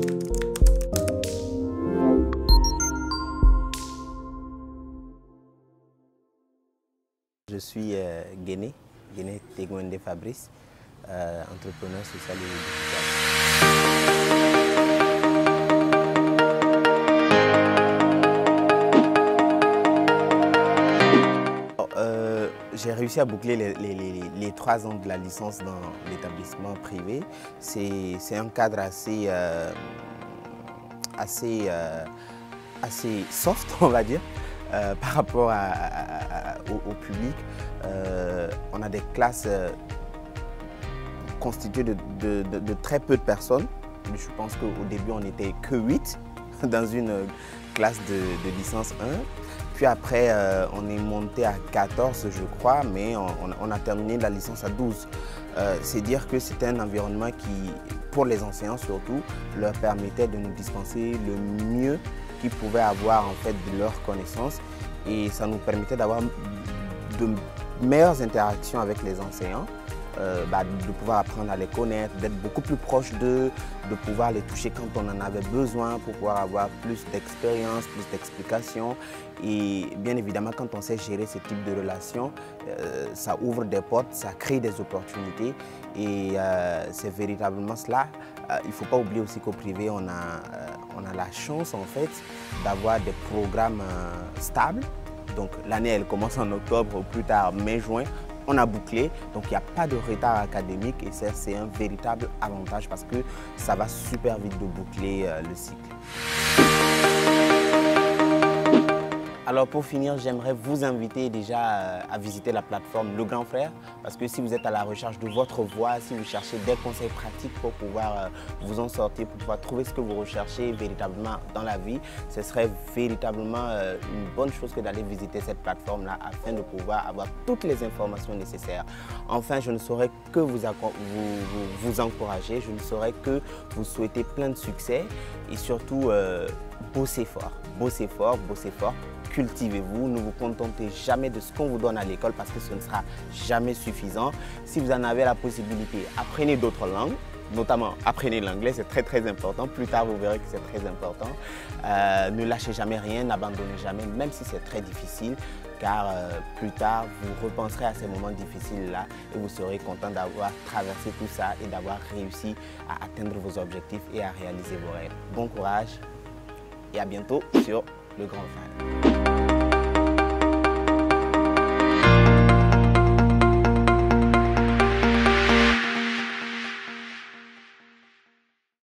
Je suis Guéné Tegwende Fabrice, entrepreneur social et digital. J'ai réussi à boucler les 3 ans de la licence dans l'établissement privé. C'est un cadre assez soft, on va dire. Par rapport au public. On a des classes constituées de très peu de personnes. Je pense qu'au début, on n'était que 8 dans une classe de licence 1. Puis après, on est monté à 14, je crois, mais on a terminé la licence à 12. C'est dire que c'était un environnement qui, pour les enseignants surtout, leur permettait de nous dispenser le mieux qu'ils pouvaient avoir en fait de leurs connaissances, et ça nous permettait d'avoir de meilleures interactions avec les enseignants, de pouvoir apprendre à les connaître, d'être beaucoup plus proche d'eux, de pouvoir les toucher quand on en avait besoin pour pouvoir avoir plus d'expérience, plus d'explications. Et bien évidemment, quand on sait gérer ce type de relations, ça ouvre des portes, ça crée des opportunités, et c'est véritablement cela. Il ne faut pas oublier aussi qu'au privé, on a la chance en fait d'avoir des programmes stables. Donc l'année elle commence en octobre, au plus tard mai-juin, on a bouclé, donc il n'y a pas de retard académique, et c'est un véritable avantage parce que ça va super vite de boucler le cycle. Alors pour finir, j'aimerais vous inviter déjà à visiter la plateforme Le Grand Frère, parce que si vous êtes à la recherche de votre voie, si vous cherchez des conseils pratiques pour pouvoir vous en sortir, pour pouvoir trouver ce que vous recherchez véritablement dans la vie, ce serait véritablement une bonne chose que d'aller visiter cette plateforme-là afin de pouvoir avoir toutes les informations nécessaires. Enfin, je ne saurais que vous encourager, je ne saurais que vous souhaiter plein de succès, et surtout bossez fort, bossez fort, bossez fort. Cultivez-vous, ne vous contentez jamais de ce qu'on vous donne à l'école parce que ce ne sera jamais suffisant. Si vous en avez la possibilité, apprenez d'autres langues, notamment apprenez l'anglais, c'est très important. Plus tard, vous verrez que c'est très important. Ne lâchez jamais rien, n'abandonnez jamais, même si c'est très difficile, car plus tard, vous repenserez à ces moments difficiles-là et vous serez content d'avoir traversé tout ça et d'avoir réussi à atteindre vos objectifs et à réaliser vos rêves. Bon courage et à bientôt sur Le Grand Frère.